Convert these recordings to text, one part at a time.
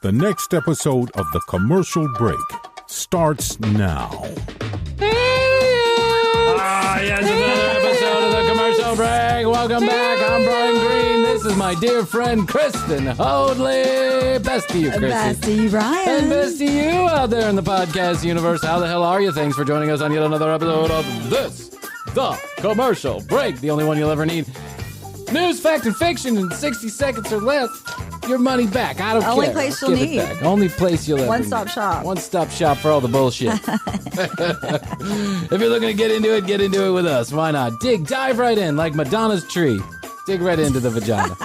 The next episode of The Commercial Break starts now. Yes, another episode of The Commercial Break. Welcome back. I'm Bryan Green. This is my dear friend, Kristen Hoadley. Best to you, Krissy. Best to you, Bryan. And best to you out there in the podcast universe. How the hell are you? Thanks for joining us on yet another episode of this, The Commercial Break. The only one you'll ever need. News, fact, and fiction in 60 seconds or less. Your money back. I don't care. Only place you'll need. Back. Only place you'll ever One-stop need. shop. One-stop shop for all the bullshit. If you're looking to get into it with us. Why not? Dive right in like Madonna's tree. Dig right into the vagina.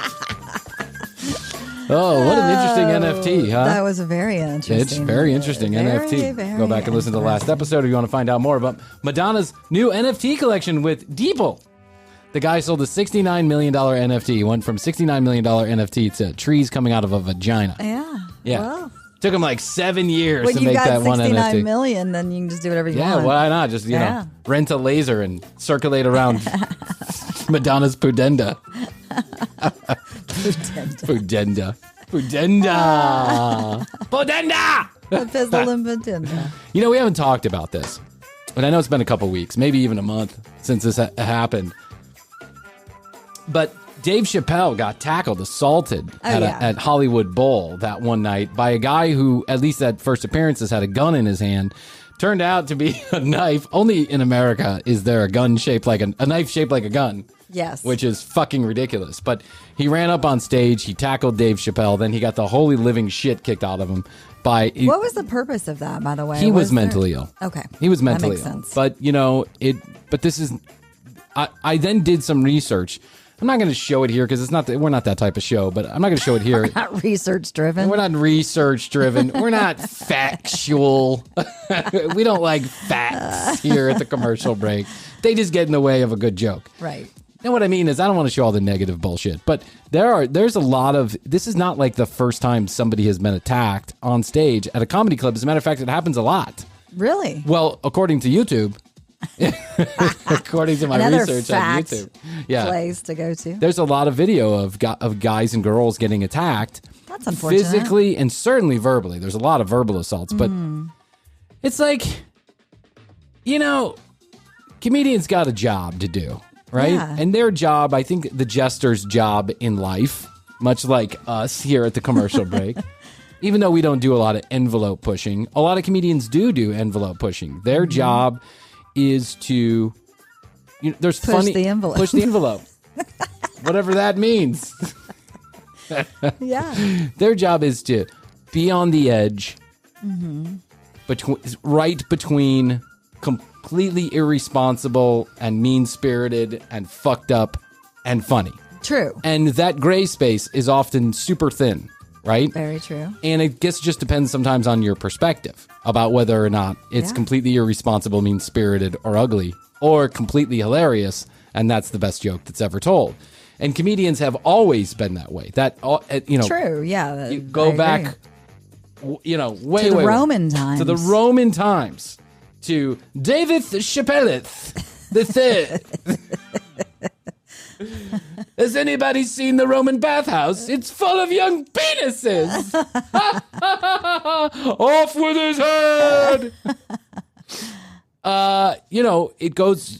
Oh, what an interesting NFT, huh? That was a very interesting. It's very interesting NFT. Very Go back and listen to the last episode if you want to find out more about Madonna's new NFT collection with Deeple. The guy sold a $69 million NFT. He went from $69 million NFT to trees coming out of a vagina. Yeah. Well, took him like 7 years to when make you that got one NFT. $69 million, then you can just do whatever you want. Yeah, why not? Just, you know, rent a laser and circulate around Madonna's pudenda. Pudenda. Pudenda! A pistol and pudenda. You know, we haven't talked about this. And I know it's been a couple weeks, maybe even a month since this happened. But Dave Chappelle got assaulted at Hollywood Bowl that one night by a guy who, at least at first appearances, had a gun in his hand. Turned out to be a knife. Only in America is there a gun shaped like a knife shaped like a gun. Yes. Which is fucking ridiculous. But he ran up on stage, he tackled Dave Chappelle, then he got the holy living shit kicked out of him by... What was the purpose of that, by the way? He was mentally ill. Okay. He was mentally ill. Sense. But, you know, but this is... I then did some research. I'm not going to show it here because we're not that type of show, but I'm not going to show it here. We're not research driven. We're not research driven. We're not factual. We don't like facts here at the commercial break. They just get in the way of a good joke. Right. And what I mean is I don't want to show all the negative bullshit, but there's a lot of, this is not like the first time somebody has been attacked on stage at a comedy club. As a matter of fact, it happens a lot. Really? Well, according to YouTube. According to my research on YouTube, place to go to. There's a lot of video of guys and girls getting attacked. That's unfortunate. Physically and certainly verbally. There's a lot of verbal assaults, but it's like, you know, comedians got a job to do, right? Yeah. And their job, I think the jester's job in life, much like us here at the commercial break. Even though we don't do a lot of envelope pushing, a lot of comedians do envelope pushing. Their job is to, you know, there's push the envelope. Push the envelope. Whatever that means. Yeah. Their job is to be on the edge, between completely irresponsible and mean-spirited and fucked up and funny. True. And that gray space is often super thin. Right? Very true. And it just depends sometimes on your perspective about whether or not it's completely irresponsible, mean-spirited, or ugly, or completely hilarious, and that's the best joke that's ever told. And comedians have always been that way. That, you know... True, yeah. You go back, you know, way to the Roman times. To the Roman times. To David Chappelle the Third. Has anybody seen the Roman bathhouse? It's full of young penises. Off with his head. You know,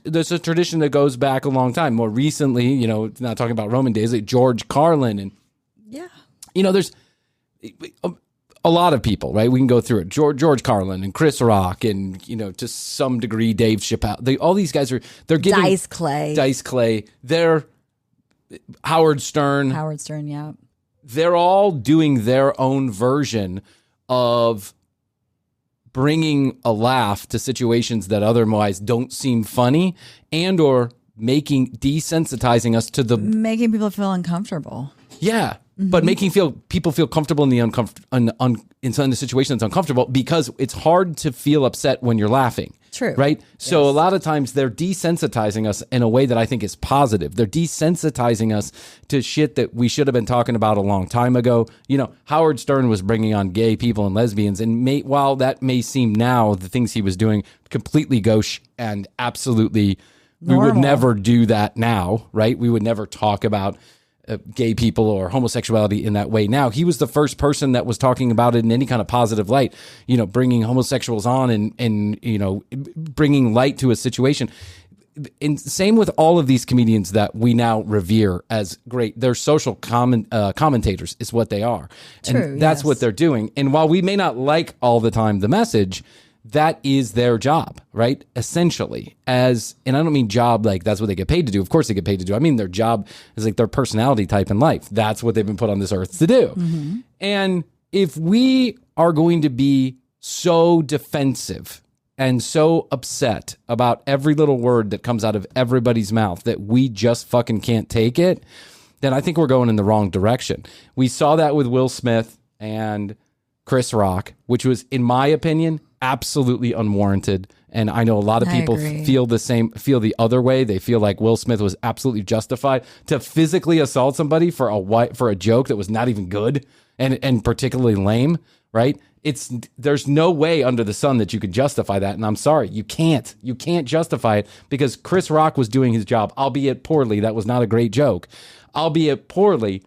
there's a tradition that goes back a long time. More recently, you know, not talking about Roman days, like George Carlin. And, you know, there's a lot of people, right? We can go through it. George Carlin and Chris Rock and, you know, to some degree, Dave Chappelle. All these guys they're getting... Dice Clay. They're... Howard Stern, yeah. They're all doing their own version of bringing a laugh to situations that otherwise don't seem funny and or desensitizing us to making people feel uncomfortable. Yeah. But making people feel comfortable in the situation that's uncomfortable because it's hard to feel upset when you're laughing. True. Right? So a lot of times they're desensitizing us in a way that I think is positive. They're desensitizing us to shit that we should have been talking about a long time ago. You know, Howard Stern was bringing on gay people and lesbians, and while that may seem now the things he was doing completely gauche and absolutely, we would never do that now, right? We would never talk about gay people or homosexuality in that way now. He was the first person that was talking about it in any kind of positive light, bringing homosexuals on and bringing light to a situation. And same with all of these comedians that we now revere as great. They're social commentators is what they are. True, and that's yes. what they're doing. And while we may not like all the time the message, that is their job, right? Essentially, and I don't mean job like that's what they get paid to do. Of course they get paid to do. I mean their job is like their personality type in life. That's what they've been put on this earth to do. Mm-hmm. And if we are going to be so defensive and so upset about every little word that comes out of everybody's mouth that we just fucking can't take it, then I think we're going in the wrong direction. We saw that with Will Smith and Chris Rock, which was, in my opinion, absolutely unwarranted. And I know a lot of people feel the other way. They feel like Will Smith was absolutely justified to physically assault somebody for a joke that was not even good and particularly lame, right? There's no way under the sun that you could justify that. And I'm sorry, you can't justify it because Chris Rock was doing his job, albeit poorly. That was not a great joke, albeit poorly.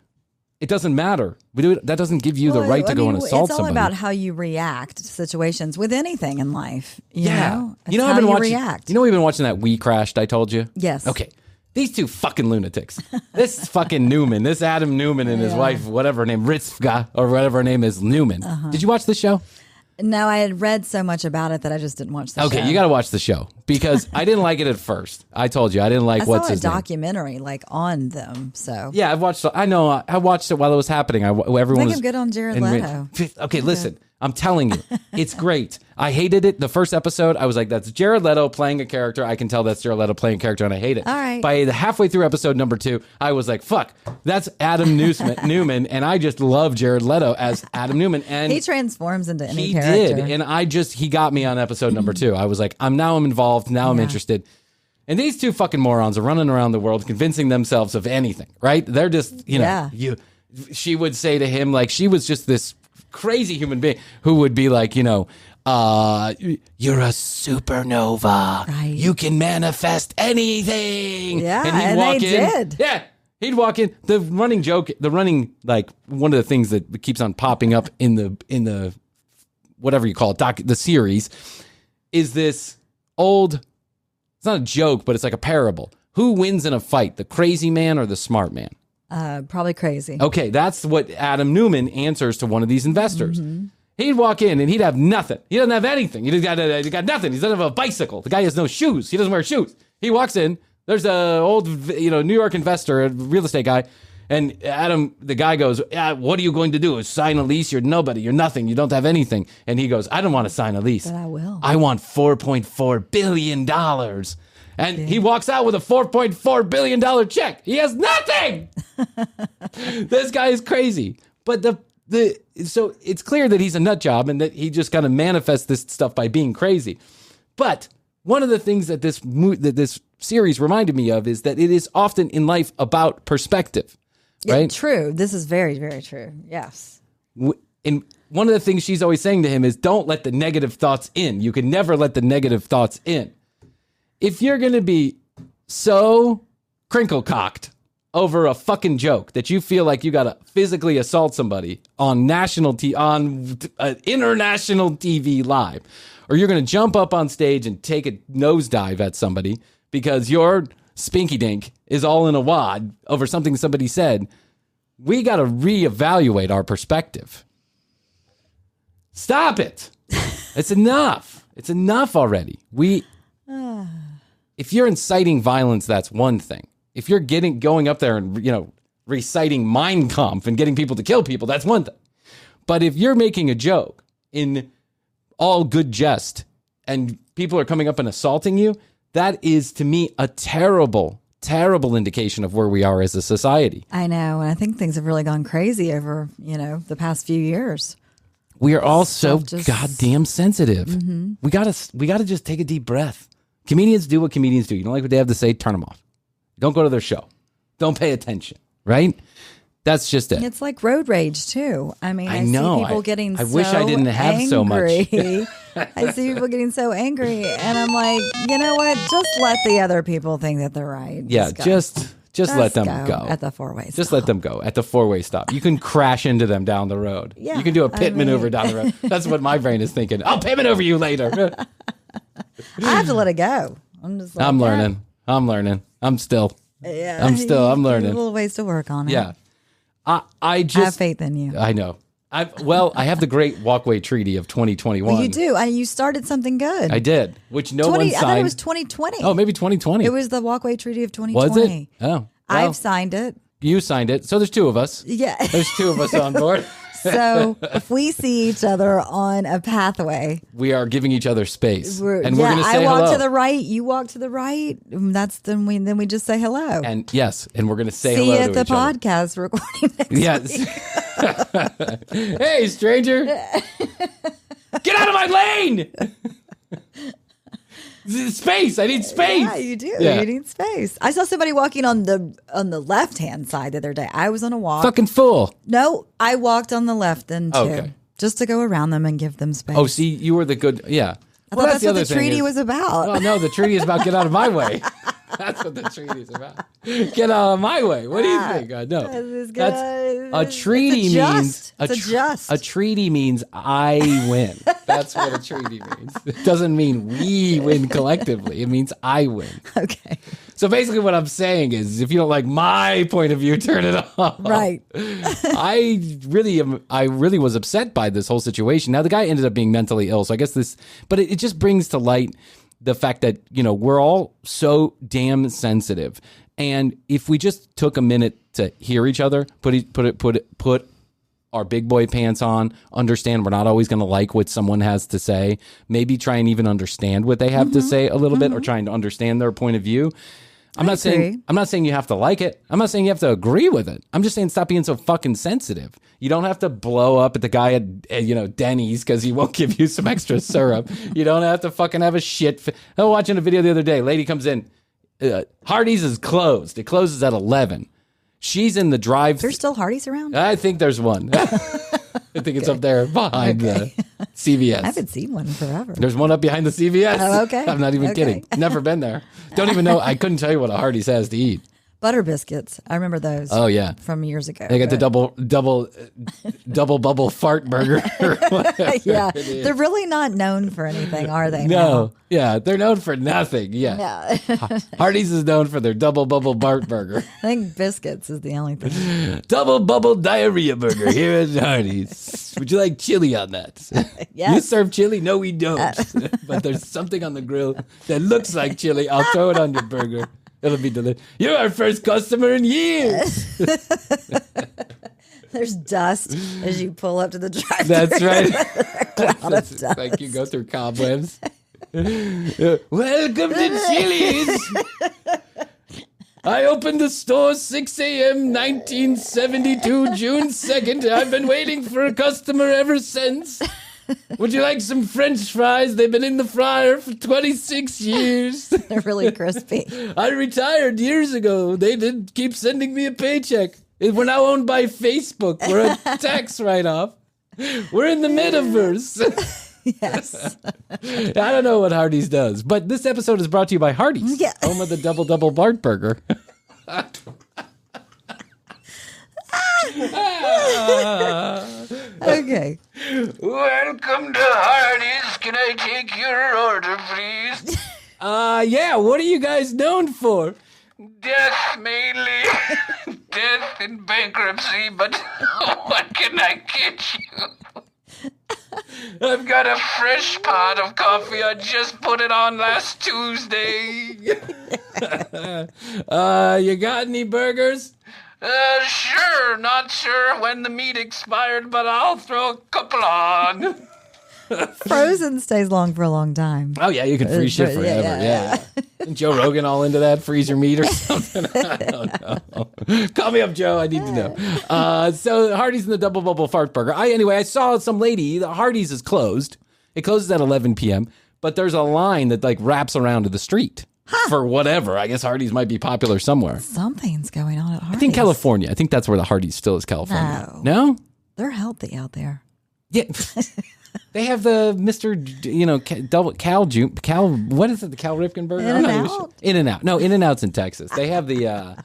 It doesn't matter. That doesn't give you the right to go and assault somebody. It's all about how you react to situations with anything in life. You know? I've been watching. React. We've been watching that We Crashed, I told you? Yes. Okay. These two fucking lunatics. This fucking Newman, this Adam Newman and his wife, whatever her name, Ritzka, or whatever her name is, Newman. Uh-huh. Did you watch the show? No, I had read so much about it that I just didn't watch the show. Okay, you got to watch the show because I didn't like it at first. I told you I didn't like what's his name. I saw a documentary on them. So yeah, I've watched. I know. I watched it while it was happening. Everyone was good on Jared Leto. Okay, listen. I'm telling you, it's great. I hated it. The first episode, I was like, that's Jared Leto playing a character. I can tell that's Jared Leto playing a character, and I hate it. All right. By the halfway through episode number 2, I was like, fuck, that's Adam Newman, and I just love Jared Leto as Adam Newman. And he transforms into any character. He did, and he got me on episode number 2. I was like, I'm involved, now I'm interested. And these two fucking morons are running around the world convincing themselves of anything, right? They're just, she would say to him, like, she was just this crazy human being who would be like, you're a supernova. Right. You can manifest anything. Yeah, and they did. Yeah, he'd walk in. The running joke, like one of the things that keeps on popping up in the whatever you call it, the series, is this old. It's not a joke, but it's like a parable. Who wins in a fight, the crazy man or the smart man? Probably crazy. Okay, that's what Adam Newman answers to one of these investors. Mm-hmm. He'd walk in and he'd have nothing. He doesn't have anything. He got nothing. He doesn't have a bicycle. The guy has no shoes. He doesn't wear shoes. He walks in. There's a old, New York investor, a real estate guy, and Adam, the guy goes, "What are you going to do? Sign a lease? You're nobody. You're nothing. You don't have anything." And he goes, "I don't want to sign a lease. But I will. I want $4.4 billion." And he walks out with a $4.4 billion check. He has nothing. This guy is crazy. But so it's clear that he's a nut job and that he just kind of manifests this stuff by being crazy. But one of the things that this series reminded me of is that it is often in life about perspective. Right? Yeah, true. This is very, very true. Yes. And one of the things she's always saying to him is, don't let the negative thoughts in. You can never let the negative thoughts in. If you're going to be so crinkle-cocked over a fucking joke that you feel like you got to physically assault somebody on international TV live, or you're going to jump up on stage and take a nosedive at somebody because your spinky dink is all in a wad over something somebody said, we got to reevaluate our perspective. Stop it. It's enough. It's enough already. If you're inciting violence, that's one thing. If you're going up there and, reciting Mein Kampf and getting people to kill people, that's one thing. But if you're making a joke in all good jest and people are coming up and assaulting you, that is, to me, a terrible, terrible indication of where we are as a society. I know. And I think things have really gone crazy over, the past few years. We are all so goddamn sensitive. Mm-hmm. We gotta just take a deep breath. Comedians do what comedians do. You don't like what they have to say, turn them off. Don't go to their show. Don't pay attention, right? That's just it. It's like road rage, too. I mean, I know. See people getting so angry. I wish I didn't have so much. I see people getting so angry, and I'm like, you know what? Just let the other people think that they're right. Yeah, Just let them go. At the four-way stop. Just let them go at the four-way stop. You can crash into them down the road. Yeah, you can do a pit maneuver down the road. That's what my brain is thinking. I'll pit maneuver you later. I have to let it go. I'm learning. I'm learning. I'm learning. A little ways to work on it. Yeah. I just have faith in you. I know. I have the great walkway treaty of 2021. Well, you do. You started something good. I did, which no one signed. I thought it was 2020. Oh, maybe 2020. It was the walkway treaty of 2020. Was it? Oh, well, I've signed it. You signed it. So there's two of us. Yeah. There's two of us on board. So if we see each other on a pathway, we are giving each other space, we're going to say I walk hello. to the right, you walk to the right. Then we just say hello. And yes, and we're going to say see hello you to at the each other. podcast recording next week. Hey, stranger, get out of my lane. Space. I need space. Yeah, you do. Yeah. You need space. I saw somebody walking on the left-hand side the other day. I was on a walk. Fucking fool. No, I walked on the left then too. Okay. Just to go around them and give them space. Oh, see, you were the good. Yeah. I thought that's what the treaty was about. Oh, no, the treaty is about get out of my way. That's what the treaty is about. Get out of my way. What do you think? No, that's a treaty means a treaty means I win. That's what a treaty means. It doesn't mean we win collectively. It means I win. Okay. So basically, what I'm saying is, if you don't like my point of view, turn it off. Right. I really was upset by this whole situation. Now the guy ended up being mentally ill, so I guess but it just brings to light the fact that, we're all so damn sensitive. And if we just took a minute to hear each other, put our big boy pants on, understand we're not always going to like what someone has to say, maybe try and even understand what they have to say a little bit, or trying to understand their point of view. I'm not saying you have to like it. I'm not saying you have to agree with it. I'm just saying stop being so fucking sensitive. You don't have to blow up at the guy at Denny's because he won't give you some extra syrup. You don't have to fucking have a shit. I was watching a video the other day. Lady comes in. Hardees is closed. It closes at 11. She's in the drive. There's still Hardees around? I think there's one. I think it's up there behind the CVS. I haven't seen one in forever. There's one up behind the CVS. Oh, okay. I'm not even kidding. Never been there. Don't even know. I couldn't tell you what a Hardee's has to eat. Butter biscuits. I remember those. Oh, yeah. From years ago. They got the double bubble fart burger. Yeah. They're really not known for anything, are they? No. Now? Yeah. They're known for nothing. Yeah. Hardee's is known for their double bubble Bart burger. I think biscuits is the only thing. Double bubble diarrhea burger here at Hardee's. Would you like chili on that? Yes. You serve chili? No, we don't. But there's something on the grill that looks like chili. I'll throw it on your burger. It'll be delicious. You're our first customer in years. There's dust as you pull up to the drive-thru. That's right. Cloud of dust. Like you go through cobwebs. Welcome to Chili's. I opened the store 6 a.m. 1972, June 2nd. I've been waiting for a customer ever since. Would you like some French fries? They've been in the fryer for 26 years. They're really crispy. I retired years ago. They did keep sending me a paycheck. We're now owned by Facebook. We're a tax write-off. We're in the metaverse. Yes. I don't know what Hardee's does, but this episode is brought to you by Hardee's, home of the double Bart burger. Okay. Welcome to Hardee's. Can I take your order, please? Yeah, what are you guys known for? Death, mainly. Death and bankruptcy, but what can I get you? I've got a fresh pot of coffee. I just put it on last Tuesday. You got any burgers? Sure. Not sure when the meat expired, but I'll throw a couple on. Frozen stays long for a long time. Oh, yeah, you can freeze shit forever. Yeah. Isn't Joe Rogan all into that? Freeze your meat or something? I don't know. Call me up, Joe. I need to know. So Hardee's and the double bubble fart burger. I saw some lady. The Hardee's is closed. It closes at 11 p.m., but there's a line that wraps around to the street. For whatever. I guess Hardee's might be popular somewhere. Something's going on at Hardee's. I think California. I think that's where the Hardee's still is, California. No? They're healthy out there. Yeah. They have the Mr. Double Cal, what is it? The Cal Ripken burger? In-N-Out? In-N-Out. No, In-N-Out's in Texas. They have the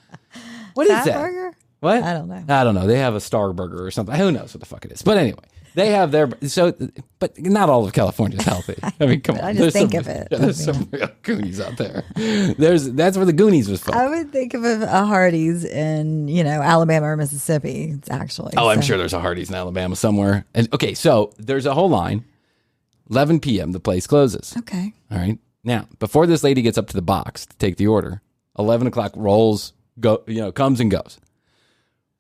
What is Fat that? burger? What? I don't know. I don't know. They have a Star Burger or something. Who knows what the fuck it is? But anyway, they have their but not all of California is healthy. I mean, come on. I just think of it. There's some real Goonies out there. That's where the Goonies was from. I would think of a Hardees in, Alabama or Mississippi, actually. Oh, I'm sure there's a Hardees in Alabama somewhere. And okay, so there's a whole line. 11 p.m. the place closes. Okay. All right. Now, before this lady gets up to the box to take the order, 11 o'clock rolls, comes and goes.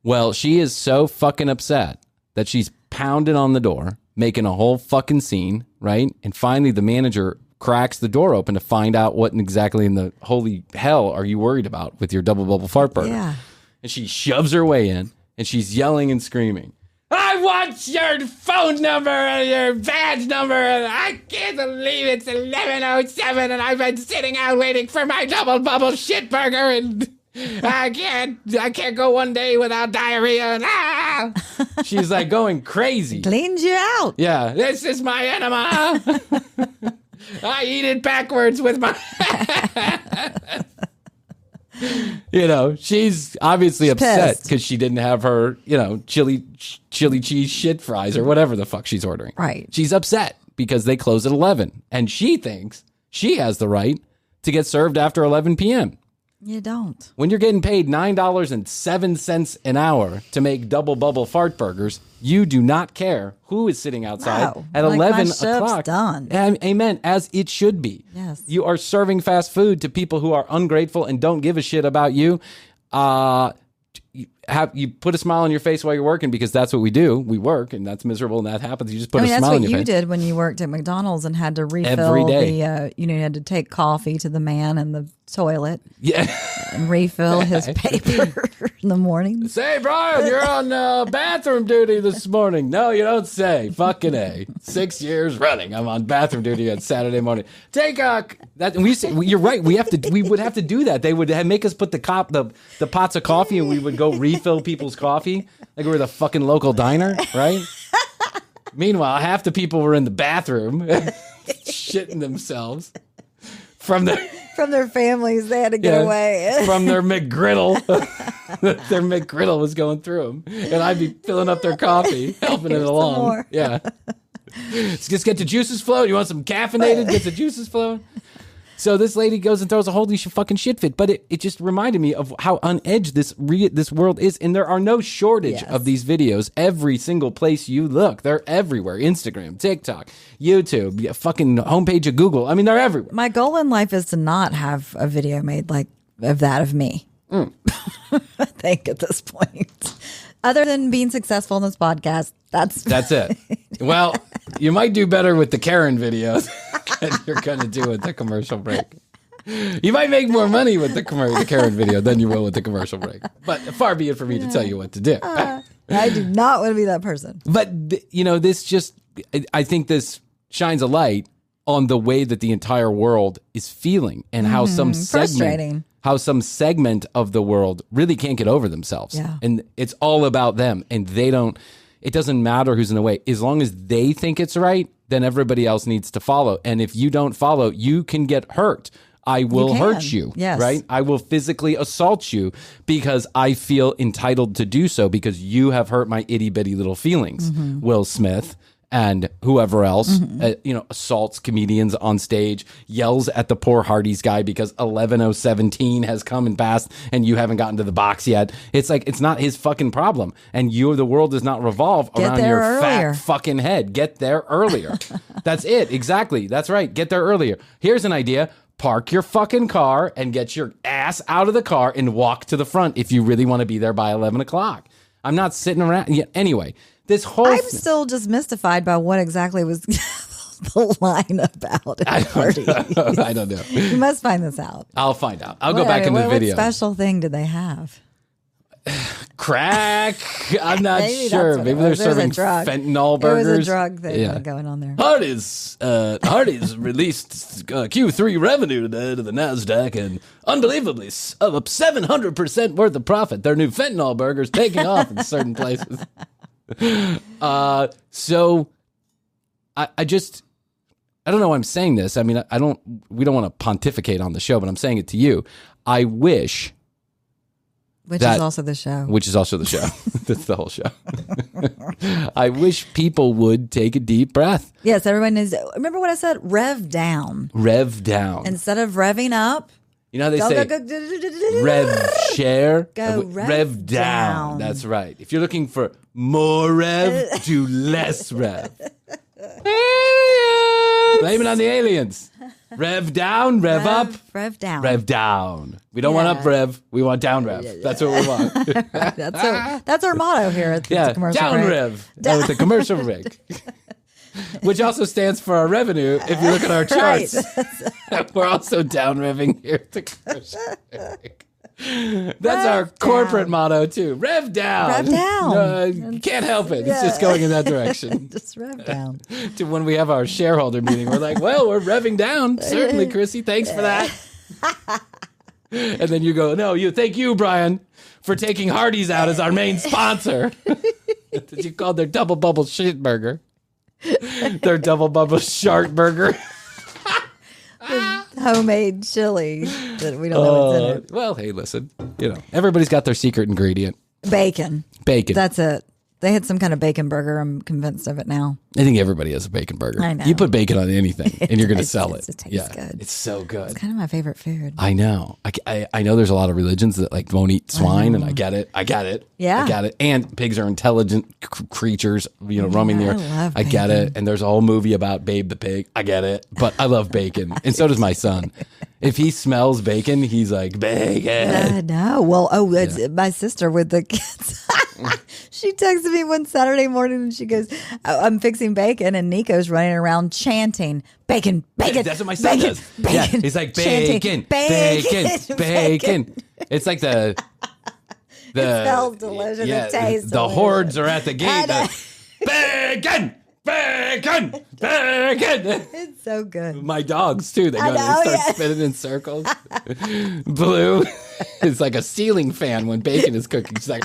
Well, she is so fucking upset that she's pounding on the door, making a whole fucking scene, right? And finally the manager cracks the door open to find out what exactly in the holy hell are you worried about with your double bubble fart burger. Yeah. And she shoves her way in and she's yelling and screaming, I want your phone number and your badge number, and I can't believe it's 11:07 and I've been sitting out waiting for my double bubble shit burger and I can't go one day without diarrhea. And, She's like going crazy. Cleans you out. Yeah, this is my enema. I eat it backwards with my... she's obviously upset because she didn't have her, chili cheese shit fries or whatever the fuck she's ordering. Right. She's upset because they close at 11 and she thinks she has the right to get served after 11 p.m. You don't. When you're getting paid $9.07 an hour to make double bubble fart burgers, you do not care who is sitting outside at 11 o'clock. Done. Amen. As it should be. Yes. You are serving fast food to people who are ungrateful and don't give a shit about you. You put a smile on your face while you're working because that's what we do. We work and that's miserable and that happens. You just put a smile on your face. That's what you did when you worked at McDonald's and had to refill every day. you had to take coffee to the man in the toilet. Yeah. And refill his paper in the morning. Say, Bryan, you're on bathroom duty this morning. No, you don't say. Fucking A. 6 years running. I'm on bathroom duty on Saturday morning. Take that. And we say, you're right. We would have to do that. They would make us put the pots of coffee and we would go refill people's coffee. Like we're the fucking local diner, right? Meanwhile, half the people were in the bathroom shitting themselves from their families. They had to get away. From their McGriddle. Their McGriddle was going through them. And I'd be filling up their coffee, helping it along. Some more. Yeah. Just get the juices flowing. You want some caffeinated? Get the juices flowing. So this lady goes and throws a holy fucking shit fit. But it just reminded me of how on edge this world is. And there are no shortage of these videos. Every single place you look, they're everywhere. Instagram, TikTok, YouTube, fucking homepage of Google. I mean, they're everywhere. My goal in life is to not have a video made like of that of me. I think at this point. Other than being successful in this podcast, that's it. Well, you might do better with the Karen videos than you're going to do with the commercial break. You might make more money with the Karen video than you will with the commercial break. But far be it for me to tell you what to do. I do not want to be that person. But, I think this shines a light on the way that the entire world is feeling and how some segment of the world really can't get over themselves. Yeah. And it's all about them. And it doesn't matter who's in the way. As long as they think it's right, then everybody else needs to follow. And if you don't follow, you can get hurt. I will hurt you, yes. Right? I will physically assault you because I feel entitled to do so because you have hurt my itty bitty little feelings. Will Smith and whoever else, assaults comedians on stage, yells at the poor Hardees guy because 11:17 has come and passed and you haven't gotten to the box yet. It's like, it's not his fucking problem. And the world does not revolve around your fat fucking head. Get there earlier. That's it. Exactly. That's right. Get there earlier. Here's an idea. Park your fucking car and get your ass out of the car and walk to the front if you really want to be there by 11 o'clock. I'm not sitting around. Yeah, anyway. I'm still just mystified by what exactly was the line about at Hardees. I don't know. You must find this out. I'll find out. I'll go back in the video. What special thing did they have? Crack? I'm not sure. Maybe they're serving fentanyl burgers. It was a drug thing going on there. Hardees released Q3 revenue today to the NASDAQ and unbelievably up 700% worth of profit. Their new fentanyl burgers taking off in certain places. So I don't know why I'm saying this. I mean, we don't want to pontificate on the show, but I'm saying it to you. I wish Which is also the show. Which is also the show. That's the whole show. I wish people would take a deep breath. Yes, everyone is. Remember what I said? Rev down. Rev down. Instead of revving up. You know how they say rev share? Go rev down. That's right. If you're looking for more rev, do less rev. Blame it on the aliens. Rev down, rev up. Rev down. Rev down. We don't want up rev. We want down rev. That's what we want. That's our motto here at the commercial down break. rev. With the commercial break. Which also stands for our revenue. If you look at our charts, we're also down revving here at the commercial break. That's our corporate motto too. Rev down. Rev down. You can't help it. It's just going in that direction. Just rev down. To when we have our shareholder meeting, we're like, well, we're revving down. Certainly, Krissy. Thanks for that. And then you go, no, thank you, Bryan, for taking Hardees out as our main sponsor. That you called their double bubble shit burger. Their double bubble shark burger. Homemade chili that we don't know what's in it. Well, hey, listen, everybody's got their secret ingredient. Bacon. Bacon. That's it. They had some kind of bacon burger. I'm convinced of it now. I think everybody has a bacon burger. I know. You put bacon on anything, and you're going to sell it. It tastes good. It's so good. It's kind of my favorite food. I know. I know there's a lot of religions that won't eat swine, and I get it. Yeah. I get it. And pigs are intelligent creatures, roaming the earth. I get it. And there's a whole movie about Babe the pig. I get it. But I love bacon, and so does my son. If he smells bacon, he's like, bacon. No. Well, it's my sister with the kids. She texted me one Saturday morning and she goes, I'm fixing bacon, and Nico's running around chanting, bacon, bacon. That's what my son does. Bacon, yeah, he's like, bacon, bacon, bacon. It's like the it smells delicious. Yeah, it tastes the delicious. hordes are at the gate. Bacon, bacon, bacon. It's so good. My dogs too. They start spinning in circles. Blue is like a ceiling fan when bacon is cooking. She's like,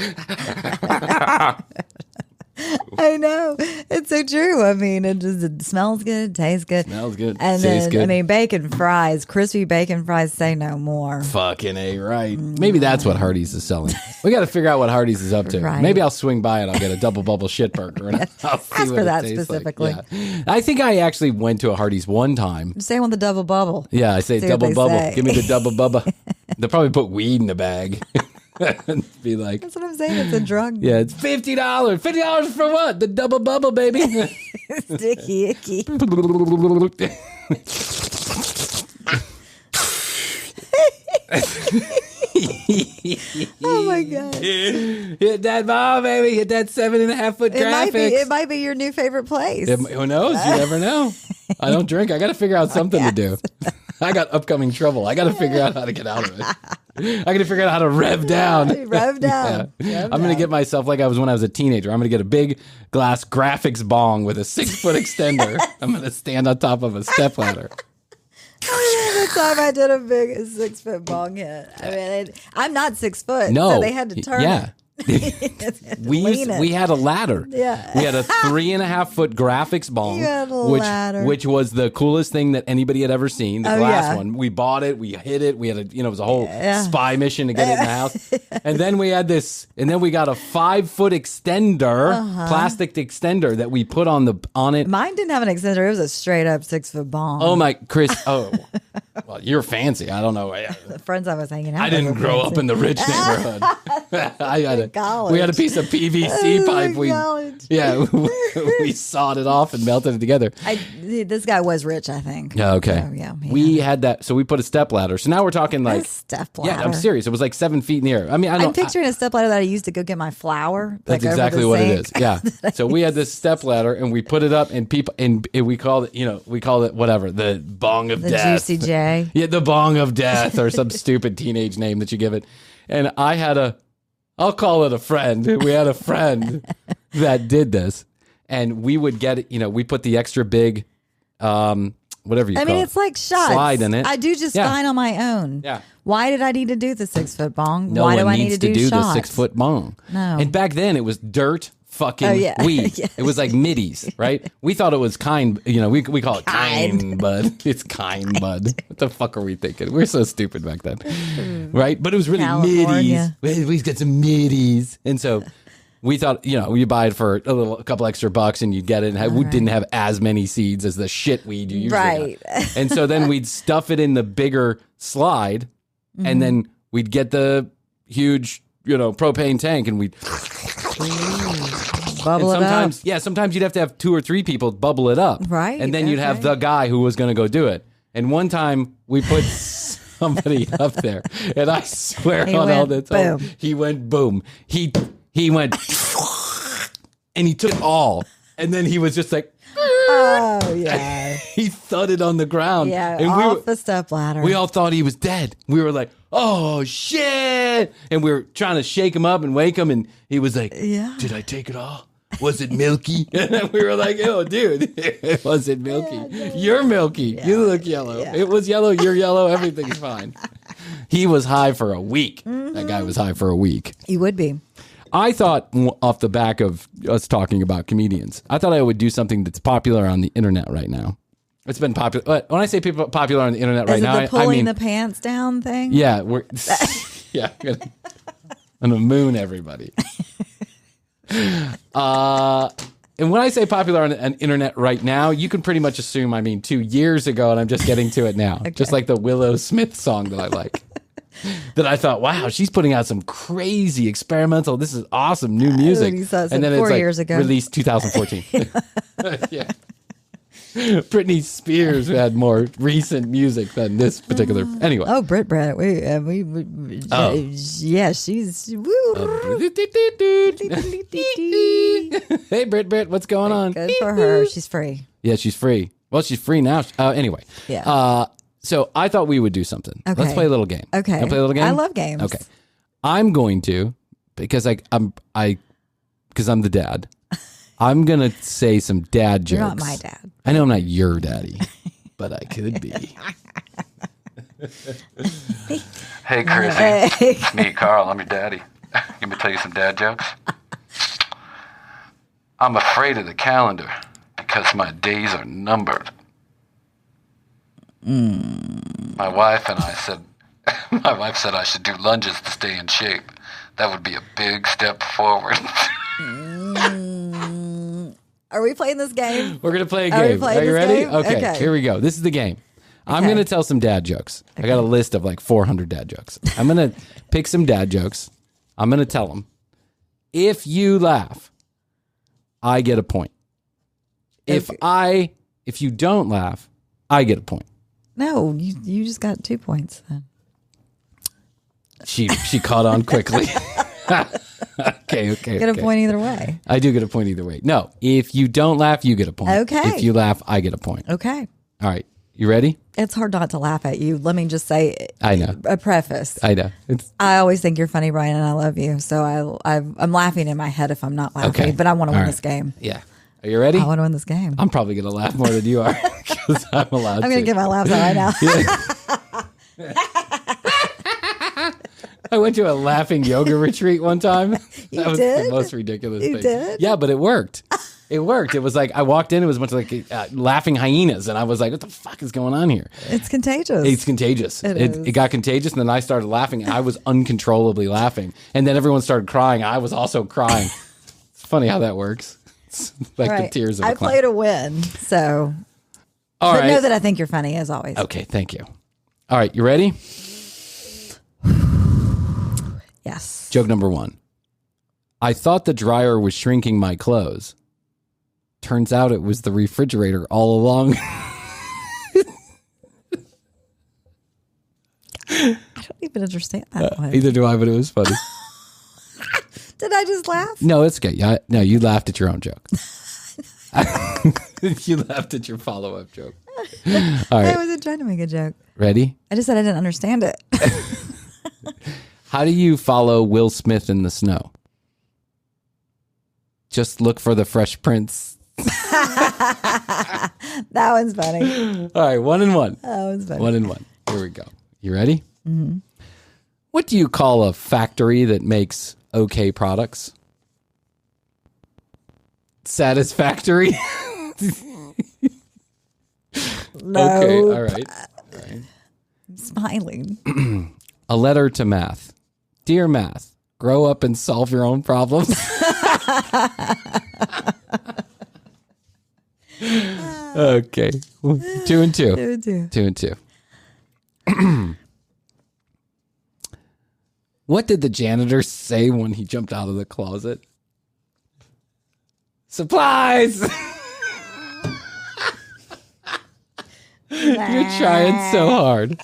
I know. It's so true. I mean, it smells good, it tastes good. Smells good, and tastes then, good. I mean, bacon fries, crispy bacon fries, say no more. Fucking A, right. Maybe that's what Hardees is selling. We got to figure out what Hardees is up to. Right. Maybe I'll swing by and I'll get a double bubble shit burger. And I'll see Ask what for it that tastes specifically. Like. Yeah. I think I actually went to a Hardees one time. Say I want the double bubble. Yeah, I say See double what they bubble. say. Give me the double bubba. They'll probably put weed in the bag. And be like, That's what I'm saying. It's a drug. yeah, it's $50. $50 for what? The double bubble, baby. Sticky icky. Oh my god! Hit that ball, baby. Hit that 7.5 foot graphics. It might be your new favorite place. Who knows? You never know. I don't drink. I got to figure out something to do. I got upcoming trouble. I got to figure out how to get out of it. I got to figure out how to rev down. Rev down. Yeah. I'm going to get myself like I was when I was a teenager. I'm going to get a big glass graphics bong with a 6-foot extender. I'm going to stand on top of a stepladder. The time I did a big 6-foot bong hit. I mean, I'm not 6 foot. No. So they had to turn. Yeah. We had a ladder. Yeah. We had a 3.5 foot graphics bong, You had a ladder. which was the coolest thing that anybody had ever seen. The glass yeah. one. We bought it. We hid it. We had it was a whole spy mission to get it in the house. And then we had this. And then we got a 5-foot extender, plastic extender that we put on it. Mine didn't have an extender. It was a straight up 6-foot bong. Oh my, Chris. Oh, well, you're fancy. I don't know. The friends I was hanging out I with didn't were grow fancy. up in the rich neighborhood. College. We had a piece of PVC pipe. We sawed it off and melted it together. This guy was rich, I think. Yeah, okay. So, yeah, we had that. So we put a step ladder. So now we're talking like a step ladder. Yeah, I'm serious. It was like 7 feet in the air. I mean, I'm picturing a step ladder that I used to go get my flour. That's like, exactly over what the it is. sink. Yeah. So we had this step ladder and we put it up and people and we called it whatever, the bong of The death. Juicy J. Yeah, the bong of death or some stupid teenage name that you give it. And I'll call it a friend. We had a friend that did this, and we would get it. We put the extra big, whatever you call it. I mean, it's like shots. Slide in it. I do just fine on my own. Yeah. Why did I need to do the 6-foot bong? No Why one do I needs need to do the shots? 6-foot bong. No. And back then it was dirt, fucking weed. Yes. It was like middies, right? We thought it was kind, we call it kind bud. It's kind bud. What the fuck are we thinking? We're so stupid back then, right? But it was really California. middies. We got some middies. And so we thought, you buy it for a couple extra bucks and you'd get it. And we didn't have as many seeds as the shit weed you usually got. And so then we'd stuff it in the bigger slide and then we'd get the huge, propane tank and we'd bubble it up. Sometimes you'd have to have 2 or 3 people bubble it up. Right. And then you'd have the guy who was going to go do it. And one time we put somebody up there and I swear all the time, boom. he went boom. He went and he took it all. And then he was just like, oh, yeah. he thudded on the ground. Yeah, and off the step ladder. We all thought he was dead. We were like, oh, shit. And we were trying to shake him up and wake him. And he was like, did I take it all? Was it milky? And we were like, oh, dude, it wasn't milky. You're milky. Yeah. You look yellow. Yeah. It was yellow. You're yellow. Everything's fine. He was high for a week. That guy was high for a week. He would be. I thought, off the back of us talking about comedians, I thought I would do something that's popular on the internet right now. It's been popular. When I say people popular on the internet right now, the pulling the pants down thing? Yeah, we're I'm gonna moon everybody. And when I say popular on the internet right now, you can pretty much assume I mean 2 years ago, and I'm just getting to it now. Okay. Just like the Willow Smith song that I like. That I thought, wow, she's putting out some crazy experimental. This is awesome new music. And then 4 years ago, released 2014. Yeah. Britney Spears had more recent music than this particular. Anyway. Oh, Brit. Yeah, she's. Hey, Brit, what's going on? Good for her. She's free. Yeah, she's free. Well, she's free now. Anyway. Yeah. So I thought we would do something. Okay. Let's play a little game. Okay. Wanna play a little game? I love games. Okay. I'm going to, because I'm the dad. I'm going to say some dad jokes. You're not my dad. I know I'm not your daddy, but I could be. Hey, Krissy. It's me, Carl. I'm your daddy. Let me tell you some dad jokes. I'm afraid of the calendar because my days are numbered. My wife said I should do lunges to stay in shape. That would be a big step forward. Are we playing this game? We're going to play a game. Are you ready? Game? Okay, here we go. This is the game. I'm going to tell some dad jokes. I got a list of like 400 dad jokes. I'm going to pick some dad jokes. I'm going to tell them. If you laugh, I get a point. If you don't laugh, I get a point. No, you just got 2 points then. She caught on quickly. Okay. Get a point either way. I do get a point either way. No, if you don't laugh, you get a point. Okay. If you laugh, I get a point. Okay. All right. You ready? It's hard not to laugh at you. Let me just say, I know. A preface. I know. I always think you're funny, Bryan, and I love you. So I'm laughing in my head if I'm not laughing, okay. But I want to win this game. Yeah. Are you ready? I want to win this game. I'm probably going to laugh more than you are because I'm allowed I'm going to get my laughs out right now. I went to a laughing yoga retreat one time. That was did? the most ridiculous thing. You did? Yeah, but it worked. It worked. It was like I walked in, it was a bunch of like laughing hyenas, and I was like, what the fuck is going on here? It's contagious. It's contagious. It got contagious, and then I started laughing, and I was uncontrollably laughing. And then everyone started crying. I was also crying. It's funny how that works. It's like the tears of a clown. I play to win, so. All right. Know that I think you're funny, as always. Okay, thank you. All right, you ready? Yes. Joke number 1. I thought the dryer was shrinking my clothes. Turns out it was the refrigerator all along. I don't even understand that one. Neither do I, but it was funny. Did I just laugh? No, it's okay. No, you laughed at your own joke. You laughed at your follow-up joke. All right. I wasn't trying to make a joke. Ready? I just said I didn't understand it. How do you follow Will Smith in the snow? Just look for the Fresh Prince. That one's funny. All right, 1 and 1. That one's funny. 1 and 1. Here we go. You ready? Mm-hmm. What do you call a factory that makes okay products? satisfactory. No. Okay, all right. I'm smiling. A letter to Math. Dear Math, grow up and solve your own problems. Okay. 2 and 2. 2 and 2. What did the janitor say when he jumped out of the closet? Supplies! You're trying so hard.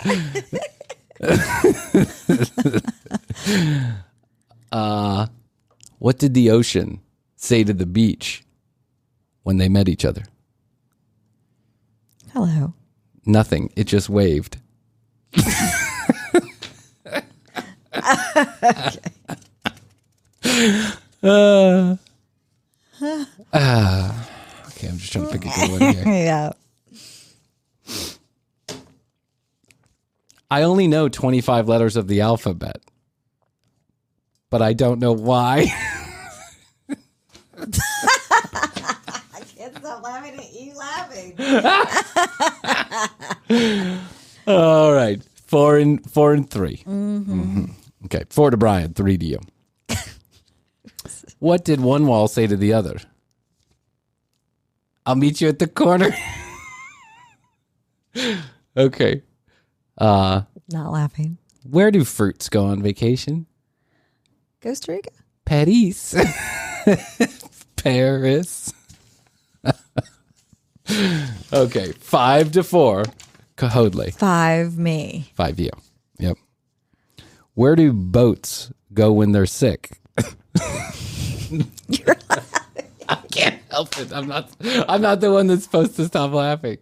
What did the ocean say to the beach when they met each other? Hello. Nothing. It just waved. Okay, I'm just trying to pick a good one here. Yeah. I only know 25 letters of the alphabet, but I don't know why. I can't stop laughing at you laughing. All right. 4 and 3. Mm-hmm. Okay. 4 to Bryan, 3 to you. What did one wall say to the other? I'll meet you at the corner. Okay. Not laughing. Where do fruits go on vacation? Costa Rica. Paris. Paris. Okay. 5 to 4. Hoadley. 5 me. 5 you. Yep. Where do boats go when they're sick? You're laughing. I can't help it. I'm not the one that's supposed to stop laughing.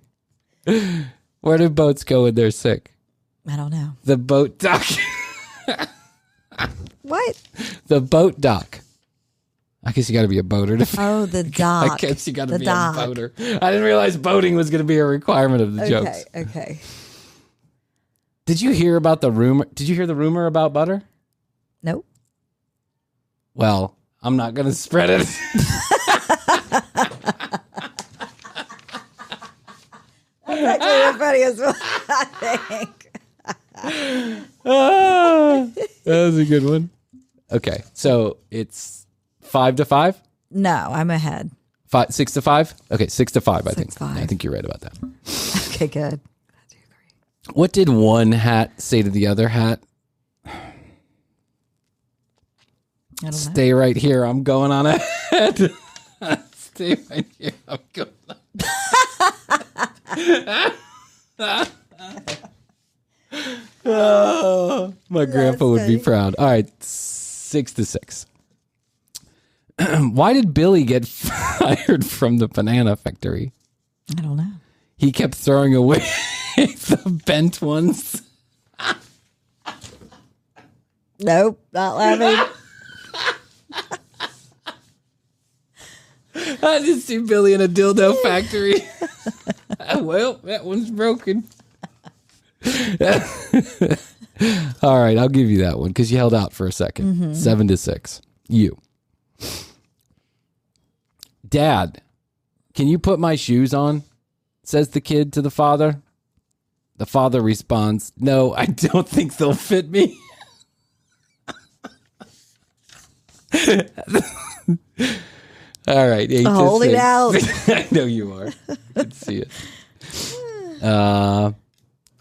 Where do boats go when they're sick? I don't know. The boat dock. What? The boat dock. I guess you got to be a boater to. Oh, the dock. I guess you got to be dock. a boater. I didn't realize boating was going to be a requirement of the jokes. Okay. Did you hear about the rumor? Did you hear the rumor about butter? Nope. Well, I'm not going to spread it. That's actually the funniest one, I think. That was a good one. Okay, so it's 5 to 5. No, I'm ahead. 6 to 5. Okay, 6 to 5. I think. 6-5. I think you're right about that. Okay, good. What did one hat say to the other hat? I don't know. Stay right here. I'm going on ahead. Stay right here. I'm going on. Oh, my grandpa would be proud. All right, 6 to 6. Why did Billy get fired from the banana factory? I don't know. He kept throwing away the bent ones. Nope, not laughing. I just see Billy in a dildo factory. Well, that one's broken. All right, I'll give you that one because you held out for a second. Mm-hmm. 7 to 6. You. Dad, can you put my shoes on? Says the kid to the father. The father responds, no, I don't think they'll fit me. All right. 8 Hold to 6. it out. I know you are. I can see it.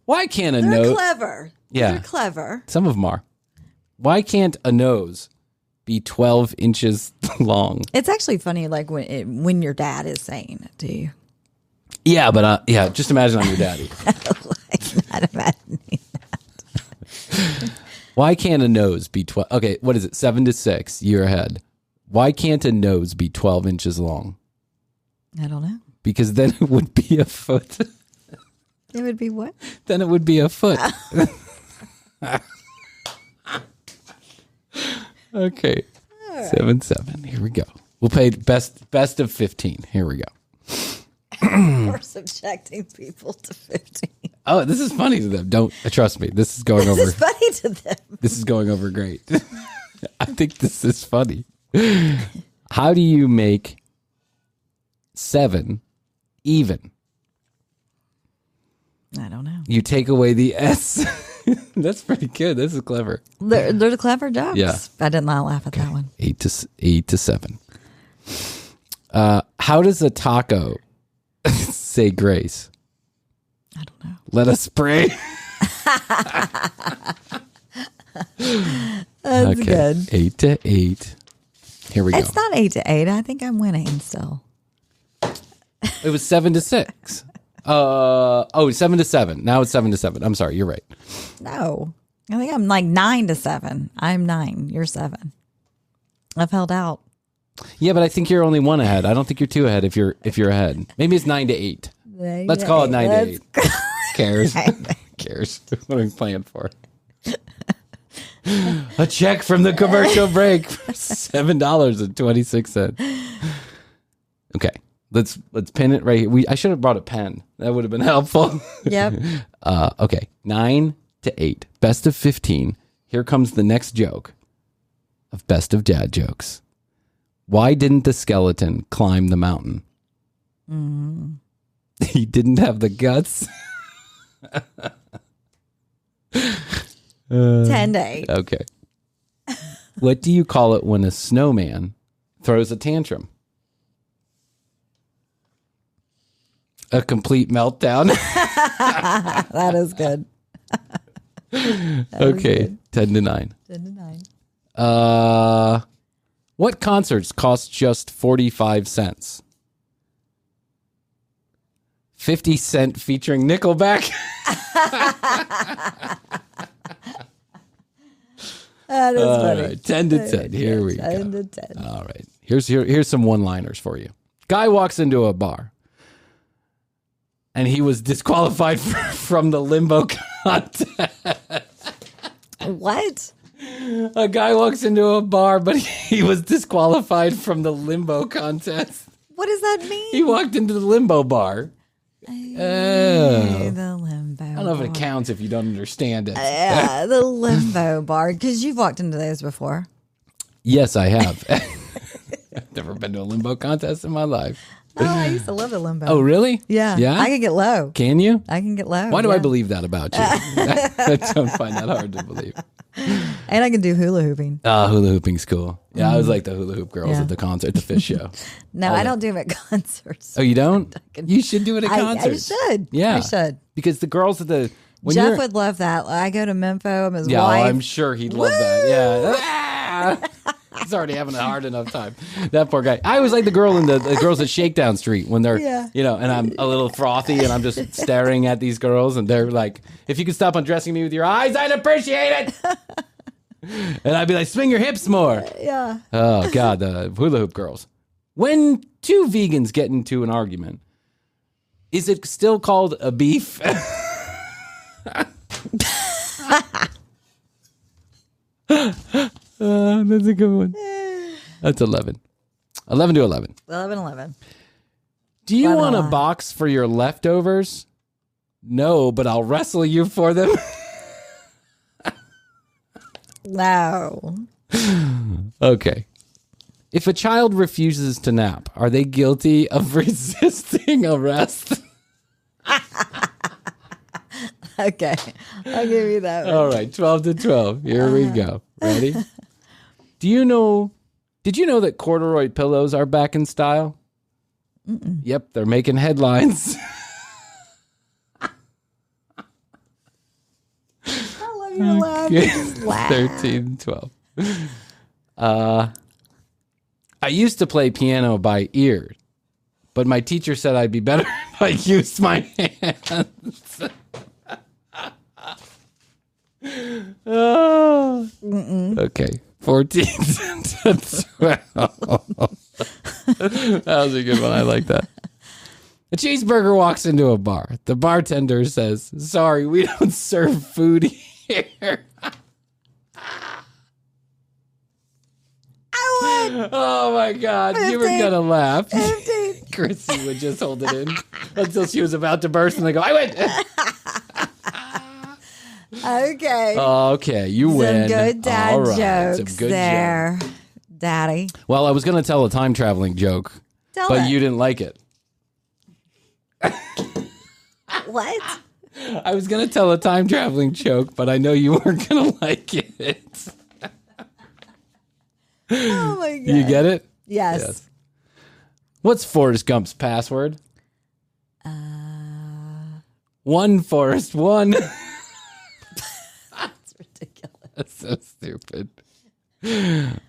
Why can't a They're nose... clever. Yeah. They're clever. Some of them are. Why can't a nose be 12 inches long? It's actually funny, like when your dad is saying it to you. Yeah, but just imagine I'm your daddy. Like, not imagining that. Why can't a nose be 12? Okay, what is it? 7 to 6. You're ahead. Why can't a nose be 12 inches long? I don't know. Because then it would be a foot. It would be what? Then it would be a foot. Okay. 7-7. Here we go. We'll play best of 15. Here we go. We're subjecting people to 15. Oh, this is funny to them. Don't trust me. This is going over. This is funny to them. This is going over great. I think this is funny. How do you make 7, even. I don't know. You take away the S. That's pretty good. This is clever. They're the clever jokes. Yeah. I did not laugh at that one. 8 to 7. How does a taco say grace? I don't know. Let us pray. That's good. 8 to 8. Here we go. It's not 8 to 8. I think I'm winning still. It was 7 to 6. 7 to 7. Now it's 7 to 7. I'm sorry. You're right. No. I think I'm like 9 to 7. I'm 9. You're 7. I've held out. Yeah, but I think you're only 1 ahead. I don't think you're 2 ahead if you're ahead. Maybe it's 9 to 8. Let's call it 9 to 8. Cares. Cares. What are we playing for? A check from the commercial break for $7.26. Okay. Let's pin it right here. I should have brought a pen. That would have been helpful. Yep. Okay. 9 to 8. Best of 15. Here comes the next joke of best of dad jokes. Why didn't the skeleton climb the mountain? He didn't have the guts. 10 to 8. Okay. What do you call it when a snowman throws a tantrum? A complete meltdown. That is good. Okay. 10 to 9. 10 to 9. What concerts cost just 45 cents? 50 Cent featuring Nickelback. That is funny. Right, 10 to 10. Here we go. 10 to 10. All right. Here's some one-liners for you. Guy walks into a bar, and he was disqualified from the Limbo contest. What? A guy walks into a bar, but he was disqualified from the Limbo contest. What does that mean? He walked into the Limbo bar. The Limbo. I don't know if it counts if you don't understand it. Yeah, the Limbo bar. Because you've walked into those before. Yes, I have. I've never been to a Limbo contest in my life. Oh, I used to love the Limbo. Oh, really? Yeah. Yeah? I can get low. Can you? I can get low. Why do yeah. I believe that about you? I don't find that hard to believe. And I can do hula hooping. Hula hooping's cool. Yeah, I was like the hula hoop girls Yeah. at the concert, at the Fish show. No, I don't do them at concerts. Oh, you don't? You should do it at concerts. I should. Yeah. I should. Because the girls at the... Jeff would love that. I go to Memphis and his yeah, wife. I'm sure he'd love that. Yeah. He's already having a hard enough time. That poor guy. I was like the girl in the girls at Shakedown Street when they're, and I'm a little frothy and I'm just staring at these girls and they're like, if you could stop undressing me with your eyes, I'd appreciate it. And I'd be like, swing your hips more. Yeah. Oh, God, the hula hoop girls. When two vegans get into an argument, is it still called a beef? That's a good one. That's 11. 11 to 11. 11. Do you want a box for your leftovers? No, but I'll wrestle you for them. No. Okay. If a child refuses to nap, are they guilty of resisting arrest? Okay. I'll give you that one. All right, 12 to 12. Here we go. Ready? Did you know that corduroy pillows are back in style? Mm-mm. Yep, they're making headlines. I love your laugh. Just laugh. 13, 12. I used to play piano by ear, but my teacher said I'd be better if I used my hands. Oh. Okay, 14 to 12. That was a good one. I like that. A cheeseburger walks into a bar. The bartender says, "Sorry, we don't serve food here." I won. Oh my God, 15. you were gonna laugh. 15. Krissy would just hold it in until she was about to burst and they go, "I win." Okay. Okay, you win. Some good dad All right, jokes some good there, jokes. Daddy. Well, I was going to tell a time traveling joke, but you didn't like it. What? I was going to tell a time traveling joke, but I know you weren't going to like it. Oh my God. You get it? Yes. What's Forrest Gump's password? One, Forrest, one. That's ridiculous. That's so stupid.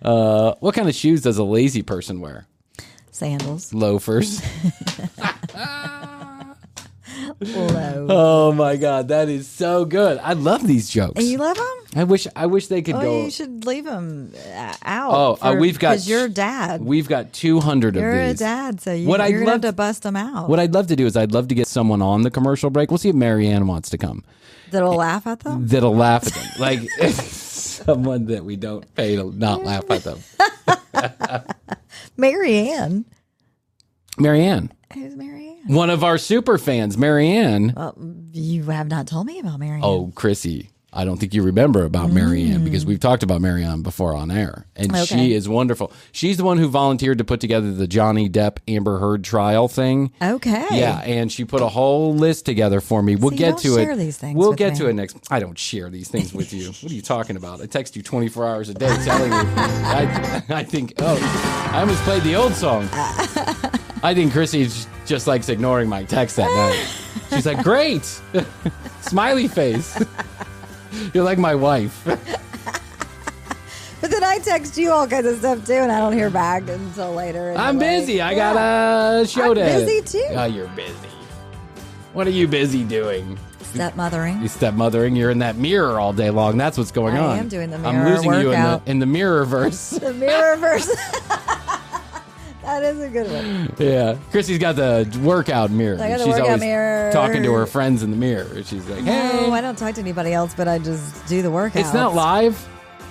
What kind of shoes does a lazy person wear? Sandals. Loafers. Low. Oh my God, that is so good. I love these jokes. And you love them? I wish they could go. You should leave them out. We've got because you're a dad. We've got 200 You're of these. a dad, so you're I'd gonna love have to bust them out. What I'd love to do is I'd love to get someone on the commercial break. We'll see if Marianne wants to come. That'll laugh at them. That'll laugh at them, like someone that we don't pay to not laugh at them. Marianne. Marianne. Who's Marianne? One of our super fans, Marianne. Well, you have not told me about Marianne. Oh, Krissy. I don't think you remember about Marianne because we've talked about Marianne before on air. And she is wonderful. She's the one who volunteered to put together the Johnny Depp Amber Heard trial thing. Okay. Yeah, and she put a whole list together for me. We'll get to it. These things we'll with get me. to it next. I don't share these things with you. What are you talking about? I text you 24 hours a day telling you. I think, I almost played the old song. I think Krissy just likes ignoring my text that night. She's like, great. Smiley face. You're like my wife. But then I text you all kinds of stuff too, and I don't hear back until later. I'm busy. I got a show I'm to. busy too. Oh, you're busy. What are you busy doing? Stepmothering. You stepmothering. You're in that mirror all day long. That's what's going on. I am doing the mirror I'm losing workout. you in the mirror verse. The mirror verse. That is a good one. Yeah. Krissy's got the workout mirror. I got the She's workout always mirror. talking to her friends in the mirror. She's like, hey. No, I don't talk to anybody else, but I just do the workout. It's not live.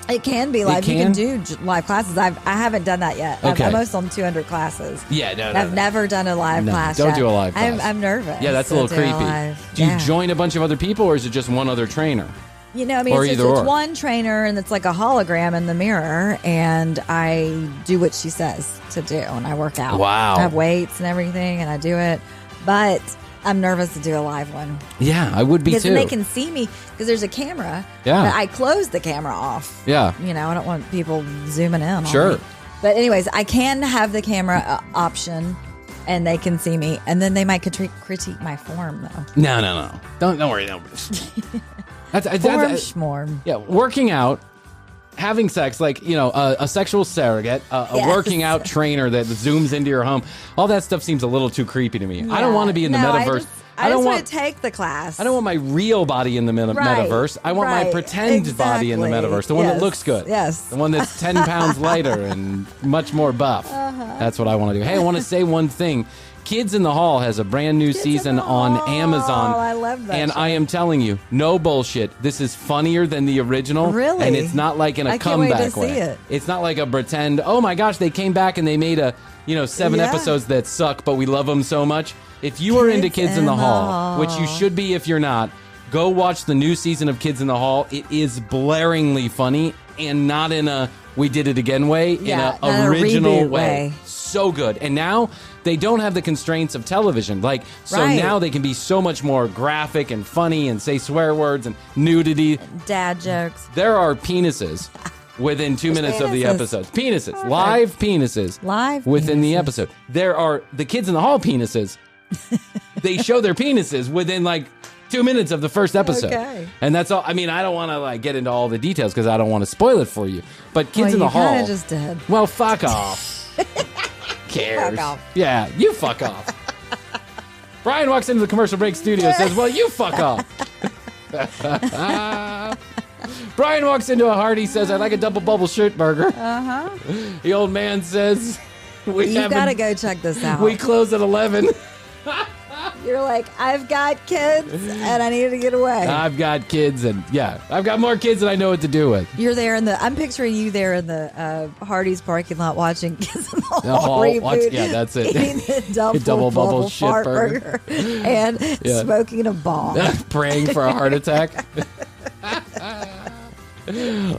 It can be live. You can do live classes. I haven't done that yet. Okay. I'm almost on 200 classes. Yeah, no. I've never done a live class. Don't yet. do a live class. I'm nervous. Yeah, that's a little creepy. Do you join a bunch of other people, or is it just one other trainer? You know, I mean, it's one trainer, and it's like a hologram in the mirror, and I do what she says to do, and I work out. Wow. I have weights and everything, and I do it, but I'm nervous to do a live one. Yeah, I would be too. Because then they can see me, because there's a camera. Yeah. But I close the camera off. Yeah. You know, I don't want people zooming in on Sure. me. But anyways, I can have the camera option, and they can see me, and then they might critique my form, though. No. Don't worry. Form. Yeah, working out, having sex, like, you know, a sexual surrogate, a working out trainer that zooms into your home. All that stuff seems a little too creepy to me. Yeah. I don't want to be in the metaverse. I just want to take the class. I don't want my real body in the metaverse. I want my pretend body in the metaverse. The one that looks good. Yes. The one that's 10 pounds lighter and much more buff. That's what I want to do. Hey, I want to say one thing. Kids in the Hall has a brand new season on Amazon. Oh, I love that. And I am telling you, no bullshit. This is funnier than the original. Really? And it's not like in a can't wait comeback to way. see it. It's not like a pretend, oh my gosh, they came back and they made 7 episodes that suck, but we love them so much. If you are into Kids in the Hall, which you should be if you're not, go watch the new season of Kids in the Hall. It is blaringly funny and not in a we did it again way, in an original way. So good. And now they don't have the constraints of television. Now they can be so much more graphic and funny and say swear words and nudity. Dad jokes. There are penises within 2 minutes of the episodes. Penises. Okay. Live penises. Within the episode. There are the Kids in the Hall penises. They show their penises within 2 minutes of the first episode. Okay. And that's all. I mean, I don't want to get into all the details because I don't want to spoil it for you. But Kids in the Hall. You just did. Well, fuck off. Cares. Fuck off. Yeah, you fuck off. Bryan walks into the commercial break studio and says, well, you fuck off. Bryan walks into a Hardee, says, I'd like a double bubble shirt burger. Uh-huh. The old man says, you've got to go check this out. We close at 11. You're like, I've got kids and I need to get away. I've got kids and I've got more kids than I know what to do with. You're there I'm picturing you there in the Hardee's parking lot watching Kids in the Hall reboot. Yeah, that's it. Eating a double bubble shit burger and smoking a bomb. Praying for a heart attack.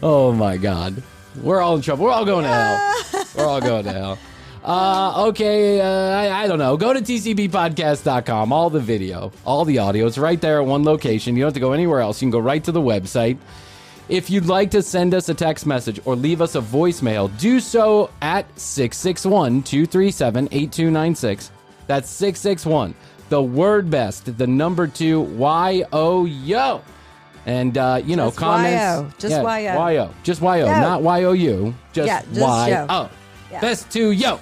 Oh my God. We're all in trouble. We're all going to hell. We're all going to hell. Okay, I don't know. Go to tcbpodcast.com. All the video, all the audio. It's right there at one location. You don't have to go anywhere else. You can go right to the website. If you'd like to send us a text message or leave us a voicemail, do so at 661-237-8296. That's 661. The word best, the number 2, Y-O-YO. And, just comments. Y-O. Just Y-O. Y-O. Just Y-O. Yo. Not Y-O-U. Just Y-O. Yo. Best to yo.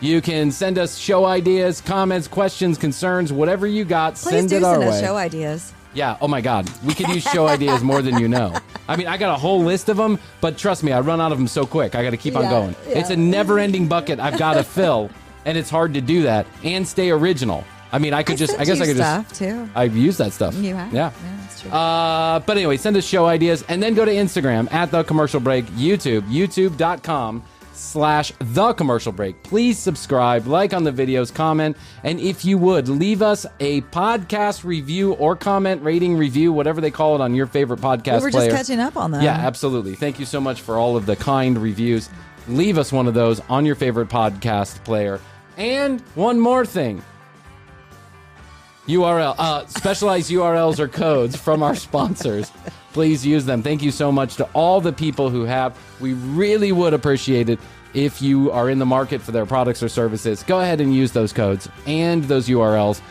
You can send us show ideas, comments, questions, concerns, whatever you got. Please send it our send way. us show ideas. Yeah. Oh my God. We could use show ideas more than you know. I mean, I got a whole list of them, but trust me, I run out of them so quick. I got to keep on going. Yeah. It's a never-ending bucket I've got to fill, and it's hard to do that and stay original. I mean, I guess I could just. Stuff too. I've used that stuff. You have. Yeah. That's true. But anyway, send us show ideas, and then go to Instagram at The Commercial Break, youtube.com/The Commercial Break. Please subscribe, like on the videos, comment, and if you would, leave us a podcast review or comment, rating, review, whatever they call it on your favorite podcast We were player. just catching up on that. Yeah, absolutely. Thank you so much for all of the kind reviews. Leave us one of those on your favorite podcast player. And one more thing. Specialized URLs or codes from our sponsors. Please use them. Thank you so much to all the people who have. We really would appreciate it if you are in the market for their products or services. Go ahead and use those codes and those URLs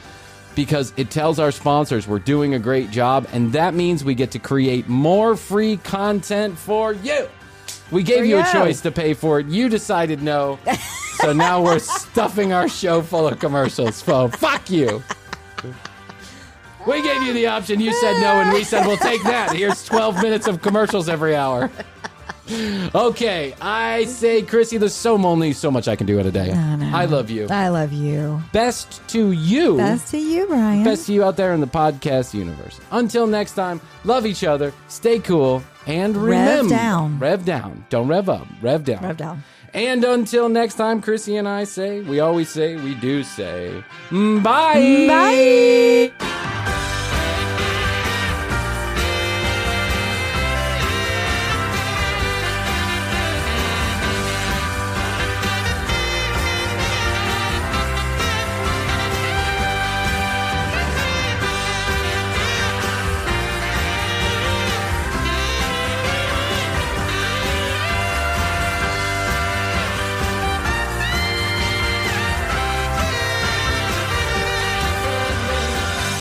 because it tells our sponsors we're doing a great job, and that means we get to create more free content for you. We gave you a choice to pay for it. You decided no. So now we're stuffing our show full of commercials. So fuck you. We gave you the option. You said no, and we said we'll take that. Here's 12 minutes of commercials every hour. Okay, I say, Krissy, there's only so much I can do in a day. I love you. I love you. Best to you. Best to you, Bryan. Best to you out there in the podcast universe. Until next time, love each other, stay cool, and remember. Rev down. Rev down. Don't rev up. Rev down. Rev down. And until next time, Krissy and I say, we always say, we do say, bye. Bye.